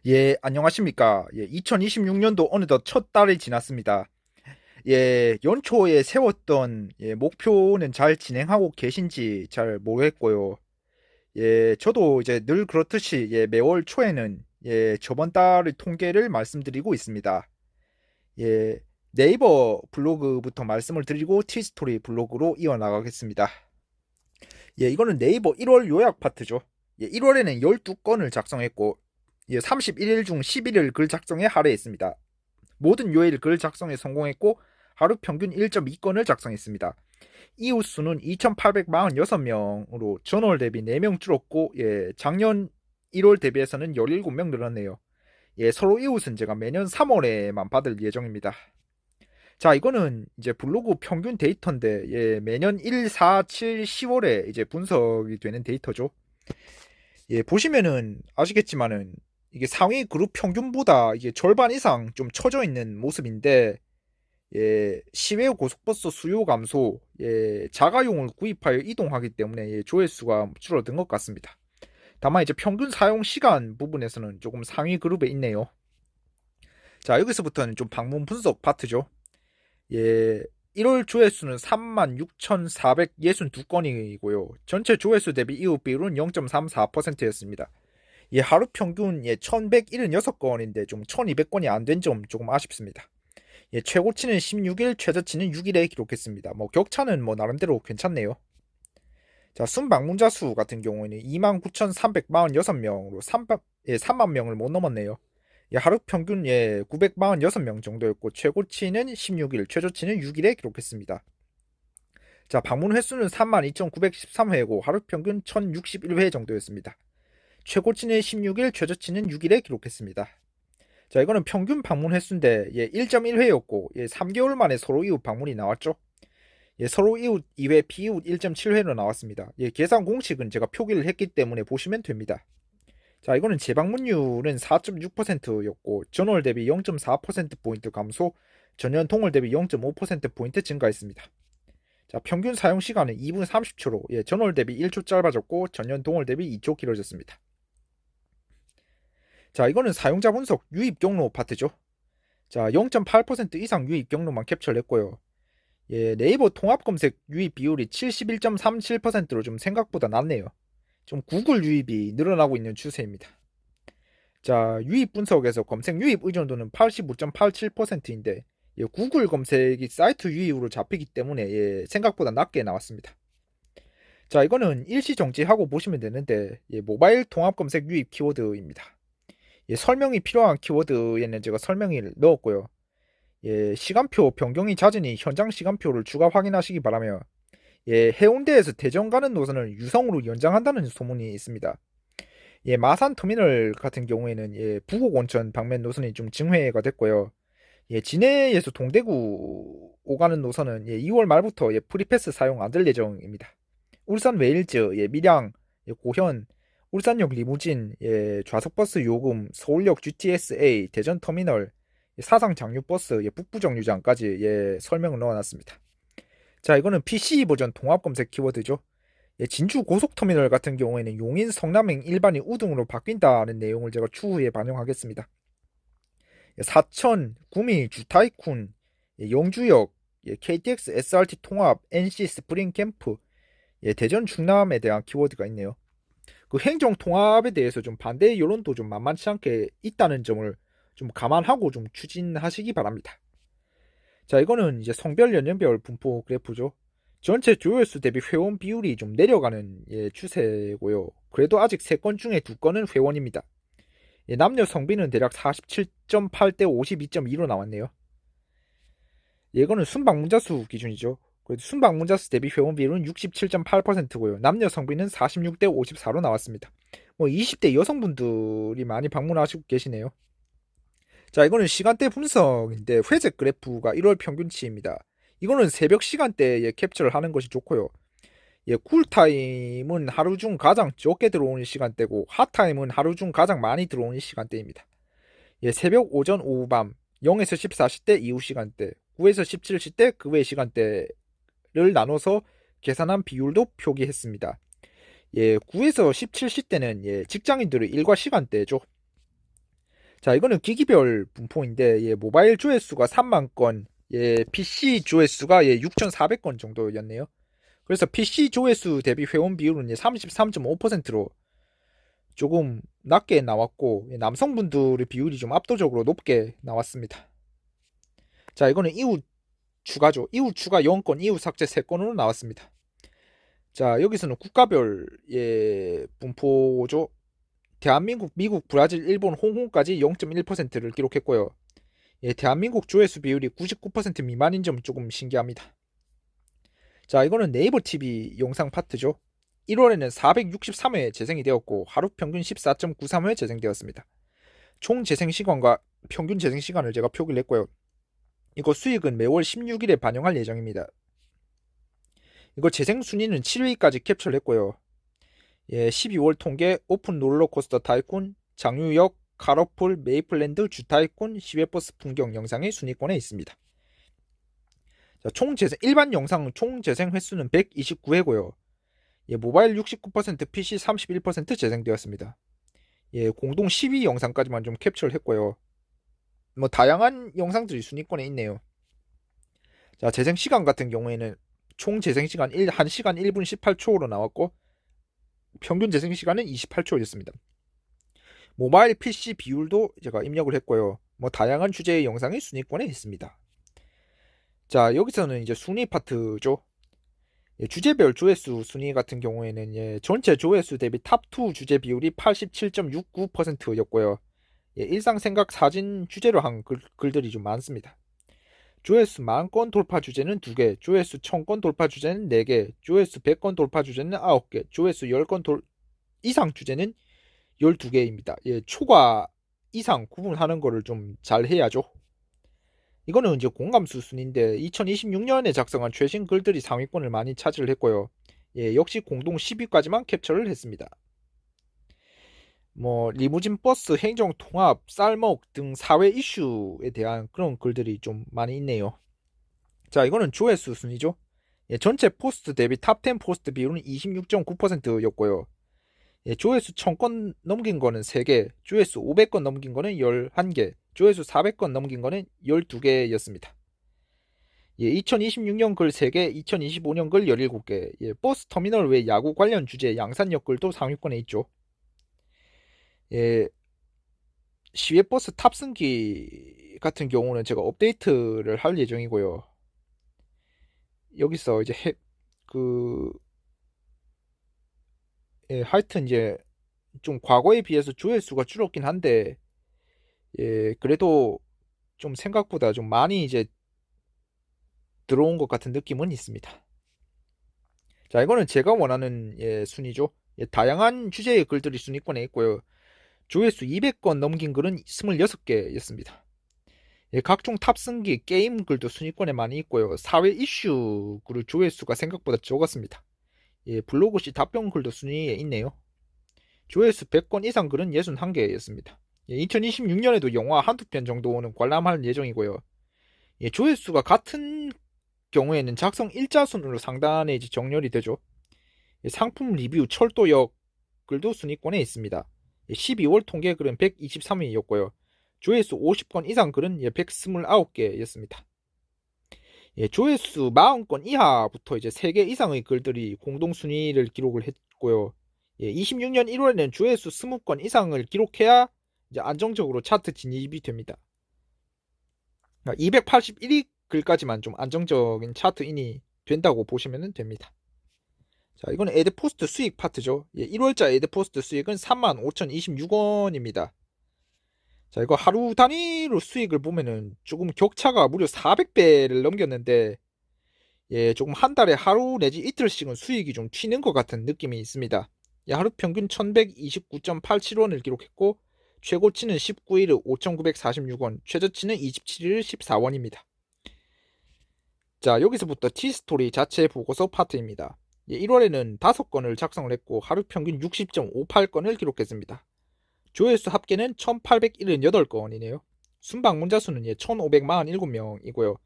예, 안녕하십니까. 예, 2026년도 어느덧 첫 달이 지났습니다. 예, 연초에 세웠던 목표는 잘 진행하고 계신지 잘 모르겠고요. 예, 저도 이제 늘 그렇듯이 매월 초에는 저번 달의 통계를 말씀드리고 있습니다. 예, 네이버 블로그부터 말씀을 드리고 티스토리 블로그로 이어나가겠습니다. 예, 이거는 네이버 1월 요약 파트죠. 예, 1월에는 12건을 작성했고 31일 중 11일 글 작성에 할애했습니다. 모든 요일 글 작성에 성공했고 하루 평균 1.2건을 작성했습니다. 이웃 수는 2,846명으로 전월 대비 4명 줄었고 작년 1월 대비해서는 17명 늘었네요. 서로 이웃은 제가 매년 3월에만 받을 예정입니다. 자, 이거는 이제 블로그 평균 데이터인데 매년 1, 4, 7, 10월에 이제 분석이 되는 데이터죠. 보시면은 아시겠지만은 이게 상위 그룹 평균보다 이게 절반 이상 좀 처져 있는 모습인데 시외 고속버스 수요 감소, 자가용을 구입하여 이동하기 때문에 조회수가 줄어든 것 같습니다. 다만 이제 평균 사용 시간 부분에서는 조금 상위 그룹에 있네요. 자, 여기서부터는 좀 방문 분석 파트죠. 1월 조회수는 36,462건이고요. 전체 조회수 대비 이웃 비율은 0.34%였습니다. 하루 평균 1,176건인데 좀 1,200건이 안 된 점 조금 아쉽습니다. 최고치는 16일, 최저치는 6일에 기록했습니다. 뭐 격차는 뭐 나름대로 괜찮네요. 자, 순방문자 수 같은 경우에는 29,346명으로 3만 명을 못 넘었네요. 하루 평균 946명 정도였고 최고치는 16일, 최저치는 6일에 기록했습니다. 자, 방문 횟수는 32,913회고 하루 평균 1,061회 정도였습니다. 최고치는 16일, 최저치는 6일에 기록했습니다. 자, 이거는 평균 방문 횟수인데 1.1회였고 3개월 만에 서로 이웃 방문이 나왔죠. 서로 이웃 2회, 비이웃 1.7회로 나왔습니다. 계산 공식은 제가 표기를 했기 때문에 보시면 됩니다. 자, 이거는 재방문율은 4.6%였고 전월 대비 0.4%포인트 감소, 전년 동월 대비 0.5%포인트 증가했습니다. 자, 평균 사용 시간은 2분 30초로 전월 대비 1초 짧아졌고 전년 동월 대비 2초 길어졌습니다. 자, 이거는 사용자 분석 유입 경로 파트죠. 자, 0.8% 이상 유입 경로만 캡처를 했고요. 네이버 통합 검색 유입 비율이 71.37%로 좀 생각보다 낮네요. 좀 구글 유입이 늘어나고 있는 추세입니다. 자, 유입 분석에서 검색 유입 의존도는 85.87%인데 구글 검색이 사이트 유입으로 잡히기 때문에 생각보다 낮게 나왔습니다. 자, 이거는 일시 정지하고 보시면 되는데 모바일 통합 검색 유입 키워드입니다. 설명이 필요한 키워드에는 제가 설명을 넣었고요. 시간표 변경이 잦으니 현장 시간표를 추가 확인하시기 바라며 해운대에서 대전 가는 노선을 유성으로 연장한다는 소문이 있습니다. 마산 터미널 같은 경우에는 부곡 온천 방면 노선이 좀 증회가 됐고요. 진해에서 동대구 오가는 노선은 2월 말부터 프리패스 사용 안 될 예정입니다. 울산 웨일즈, 밀양, 고현, 울산역 리무진, 좌석버스 요금, 서울역 GTS-A, 대전 터미널, 사상 장류버스, 북부 정류장까지 설명을 넣어놨습니다. 자, 이거는 PC 버전 통합 검색 키워드죠. 진주 고속터미널 같은 경우에는 용인 성남행 일반이 우등으로 바뀐다는 내용을 제가 추후에 반영하겠습니다. 사천, 구미, 주타이쿤, 영주역, KTX SRT 통합, NC 스프링 캠프, 대전 충남에 대한 키워드가 있네요. 그 행정 통합에 대해서 좀 반대 여론도 좀 만만치 않게 있다는 점을 좀 감안하고 좀 추진하시기 바랍니다. 자, 이거는 이제 성별 연령별 분포 그래프죠. 전체 조회수 대비 회원 비율이 좀 내려가는 추세고요. 그래도 아직 3건 중에 2건은 회원입니다. 남녀 성비는 대략 47.8대 52.2로 나왔네요. 이거는 순방문자 수 기준이죠. 그래도 순방문자 수 대비 회원 비율은 67.8%고요. 남녀 성비는 46대 54로 나왔습니다. 뭐 20대 여성분들이 많이 방문하시고 계시네요. 자, 이거는 시간대 분석인데 회색 그래프가 1월 평균치입니다. 이거는 새벽 시간대에 캡처를 하는 것이 좋고요. 쿨타임은 하루 중 가장 적게 들어오는 시간대고 핫타임은 하루 중 가장 많이 들어오는 시간대입니다. 새벽, 오전, 오후, 밤 0에서 14시대 이후 시간대, 9에서 17시대 그 외 시간대를 나눠서 계산한 비율도 표기했습니다. 9에서 17시대는 직장인들의 일과 시간대죠. 자, 이거는 기기별 분포인데, 예, 모바일 조회수가 3만 건, 예, PC 조회수가 예, 6,400건 정도였네요. 그래서 PC 조회수 대비 회원 비율은 33.5%로 조금 낮게 나왔고, 예, 남성분들의 비율이 좀 압도적으로 높게 나왔습니다. 자, 이거는 이후 추가죠. 이후 추가 0건, 이후 삭제 3건으로 나왔습니다. 자, 여기서는 국가별 예, 분포죠. 대한민국, 미국, 브라질, 일본, 홍콩까지 0.1%를 기록했고요. 예, 대한민국 조회수 비율이 99% 미만인 점 조금 신기합니다. 자, 이거는 네이버 TV 영상 파트죠. 1월에는 463회 재생이 되었고 하루 평균 14.93회 재생되었습니다. 총 재생 시간과 평균 재생 시간을 제가 표기를 했고요. 이거 수익은 매월 16일에 반영할 예정입니다. 이거 재생 순위는 7위까지 캡처를 했고요. 예, 12월 통계 오픈 롤러코스터 타이쿤, 장유역, 카러풀, 메이플랜드, 주타이쿤, 시외버스 풍경 영상이 순위권에 있습니다. 자, 총 재생 일반 영상 총 재생 횟수는 129회고요. 예, 모바일 69%, PC 31% 재생되었습니다. 예, 공동 10위 영상까지만 좀 캡처를 했고요. 뭐 다양한 영상들이 순위권에 있네요. 자, 재생 시간 같은 경우에는 총 재생 시간 1시간 1분 18초로 나왔고 평균 재생 시간은 28초였습니다. 모바일 PC 비율도 제가 입력을 했고요. 뭐 다양한 주제의 영상이 순위권에 있습니다. 자, 여기서는 이제 순위 파트죠. 예, 주제별 조회수 순위 같은 경우에는 예, 전체 조회수 대비 탑2 주제 비율이 87.69%였고요. 예, 일상생각 사진 주제로 한 글들이 좀 많습니다. 조회수 10,000건 돌파 주제는 2개, 조회수 1,000건 돌파 주제는 4개, 조회수 100건 돌파 주제는 9개, 조회수 10건 이상 주제는 12개입니다. 예, 초과 이상 구분하는 거를 좀 잘 해야죠. 이거는 이제 공감수 순인데 2026년에 작성한 최신 글들이 상위권을 많이 차지를 했고요. 예, 역시 공동 10위까지만 캡처를 했습니다. 뭐 리무진 버스, 행정 통합, 쌀먹 등 사회 이슈에 대한 그런 글들이 좀 많이 있네요. 자, 이거는 조회수 순이죠. 예, 전체 포스트 대비 탑10 포스트 비율은 26.9%였고요. 예, 조회수 1000건 넘긴 거는 3개, 조회수 500건 넘긴 거는 11개, 조회수 400건 넘긴 거는 12개였습니다. 예, 2026년 글 3개, 2025년 글 17개, 예, 버스 터미널 외 야구 관련 주제 양산역 글도 상위권에 있죠. 예, 시외버스 탑승기 같은 경우는 제가 업데이트를 할 예정이고요. 여기서 이제 그 예, 하여튼 이제 좀 과거에 비해서 조회수가 줄었긴 한데 예, 그래도 좀 생각보다 좀 많이 이제 들어온 것 같은 느낌은 있습니다. 자, 이거는 제가 원하는 예, 순위죠. 예, 다양한 주제의 글들이 순위권에 있고요. 조회수 200건 넘긴 글은 26개였습니다. 예, 각종 탑승기 게임 글도 순위권에 많이 있고요. 사회 이슈 글 조회수가 생각보다 적었습니다. 예, 블로그 시 답변 글도 순위에 있네요. 조회수 100건 이상 글은 61개였습니다. 예, 2026년에도 영화 한두 편 정도는 관람할 예정이고요. 예, 조회수가 같은 경우에는 작성 일자순으로 상단에 이제 정렬이 되죠. 예, 상품 리뷰 철도역 글도 순위권에 있습니다. 12월 통계 글은 123위였고요. 조회수 50건 이상 글은 129개였습니다. 예, 조회수 40건 이하부터 이제 3개 이상의 글들이 공동 순위를 기록을 했고요. 예, 26년 1월에는 조회수 20건 이상을 기록해야 이제 안정적으로 차트 진입이 됩니다. 281위 글까지만 좀 안정적인 차트인이 된다고 보시면 됩니다. 자, 이거는 에드포스트 수익 파트죠. 예, 1월자 에드포스트 수익은 35,026원입니다. 자, 이거 하루 단위로 수익을 보면은 조금 격차가 무려 400배를 넘겼는데, 예, 조금 한 달에 하루 내지 이틀씩은 수익이 좀 튀는 것 같은 느낌이 있습니다. 예, 하루 평균 1129.87원을 기록했고, 최고치는 19일 5,946원, 최저치는 27일 14원입니다. 자, 여기서부터 T스토리 자체 보고서 파트입니다. 1월에는 5건을 작성을 했고 하루 평균 60.58건을 기록했습니다. 조회수 합계는 1878건이네요. 순방 문자 수는 1547명이고요.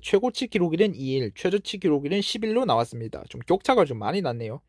최고치 기록일은 2일, 최저치 기록일은 10일로 나왔습니다. 좀 격차가 좀 많이 났네요.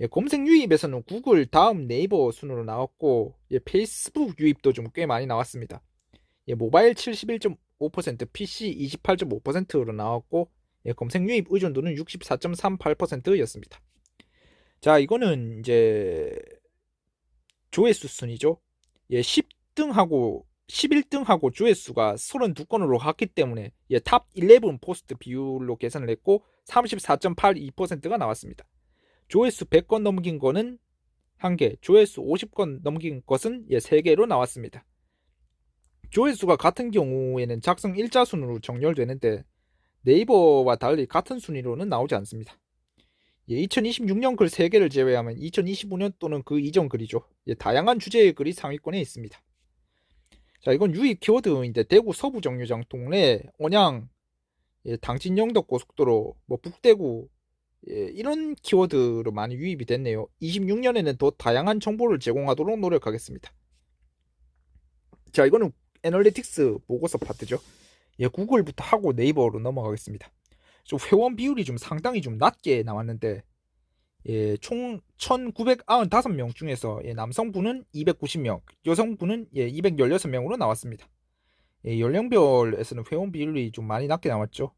예, 검색 유입에서는 구글 다음 네이버 순으로 나왔고, 예, 페이스북 유입도 좀 꽤 많이 나왔습니다. 예, 모바일 71.5%, PC 28.5%로 나왔고, 예, 검색 유입 의존도는 64.38%였습니다. 자, 이거는 이제 조회수 순이죠. 예, 10등하고 11등하고 조회수가 32건으로 갔기 때문에 예, 탑 11 포스트 비율로 계산을 했고 34.82%가 나왔습니다. 조회수 100건 넘긴 거는 1개, 조회수 50건 넘긴 것은 예, 3개로 나왔습니다. 조회수가 같은 경우에는 작성 일자순으로 정렬되는데 네이버와 달리 같은 순위로는 나오지 않습니다. 예, 2026년 글 3개를 제외하면 2025년 또는 그 이전 글이죠. 예, 다양한 주제의 글이 상위권에 있습니다. 자, 이건 유입 키워드인데 대구 서부 정류장 동래 언양, 예, 당진 영덕 고속도로, 뭐 북대구, 예, 이런 키워드로 많이 유입이 됐네요. 26년에는 더 다양한 정보를 제공하도록 노력하겠습니다. 자, 이거는 애널리틱스 보고서 파트죠. 예, 구글부터 하고 네이버로 넘어가겠습니다. 좀 회원 비율이 좀 상당히 좀 낮게 나왔는데 예, 총 1995명 중에서 예, 남성분은 290명, 여성분은 예, 216명으로 나왔습니다. 예, 연령별에서는 회원 비율이 좀 많이 낮게 나왔죠.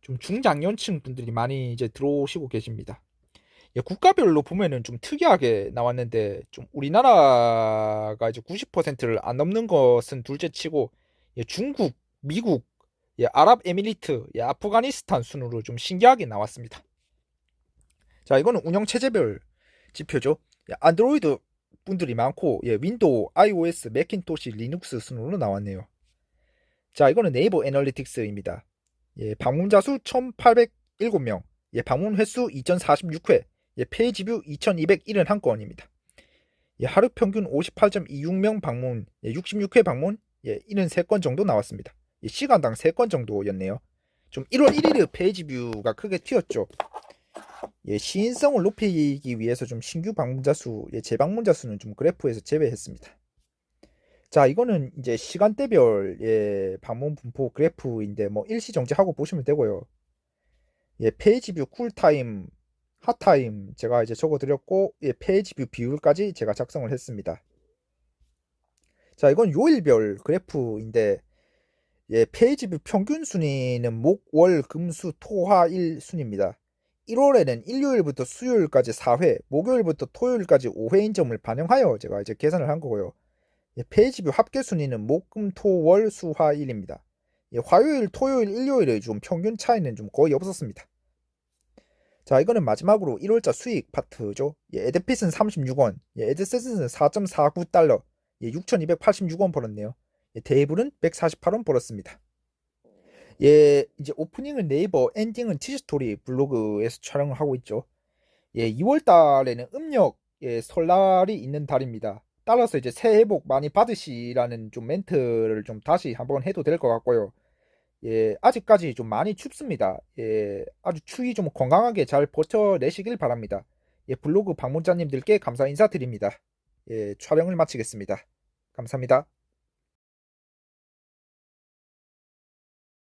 좀 중장년층 분들이 많이 이제 들어오시고 계십니다. 예, 국가별로 보면은 좀 특이하게 나왔는데 좀 우리나라가 이제 90%를 안 넘는 것은 둘째치고 예, 중국, 미국, 예, 아랍에미리트, 예, 아프가니스탄 순으로 좀 신기하게 나왔습니다. 자, 이거는 운영 체제별 지표죠. 예, 안드로이드 분들이 많고 예, 윈도우, iOS, 매킨토시, 리눅스 순으로 나왔네요. 자, 이거는 네이버 애널리틱스입니다. 예, 방문자 수 1807명, 예, 방문 횟수 2046회, 예, 페이지 뷰 2271건입니다. 예, 하루 평균 58.26명 방문, 예, 66회 방문, 예, 73건 정도 나왔습니다. 예, 시간당 3건 정도였네요. 좀 1월 1일의 페이지 뷰가 크게 튀었죠. 예, 시인성을 높이기 위해서 좀 신규 방문자 수, 예, 재방문자 수는 좀 그래프에서 제외했습니다. 자, 이거는 이제 시간대별 예, 방문 분포 그래프인데 뭐 일시정지하고 보시면 되고요. 예, 페이지 뷰 쿨타임, 핫타임 제가 이제 적어드렸고 예, 페이지 뷰 비율까지 제가 작성을 했습니다. 자, 이건 요일별 그래프인데 예, 페이지 뷰 평균 순위는 목, 월, 금, 수, 토, 화, 일 순입니다. 1월에는 일요일부터 수요일까지 4회, 목요일부터 토요일까지 5회인 점을 반영하여 제가 이제 계산을 한 거고요. 예, 페이지뷰 합계 순위는 목, 금, 토, 월, 수, 화, 일입니다. 예, 화요일, 토요일, 일요일의 좀 평균 차이는 좀 거의 없었습니다. 자, 이거는 마지막으로 1월자 수익 파트죠. 예, 에드핏은 36원, 예, 에드셋은 4.49달러, 예, 6,286원 벌었네요. 예, 테이블은 148원 벌었습니다. 예, 이제 오프닝은 네이버, 엔딩은 티스토리 블로그에서 촬영을 하고 있죠. 예, 2월 달에는 음력, 예, 설날이 있는 달입니다. 따라서 이제 새해 복 많이 받으시라는 좀 멘트를 좀 다시 한번 해도 될 것 같고요. 예, 아직까지 좀 많이 춥습니다. 예, 아주 추위 좀 건강하게 잘 버텨내시길 바랍니다. 예, 블로그 방문자님들께 감사 인사드립니다. 예, 촬영을 마치겠습니다. 감사합니다.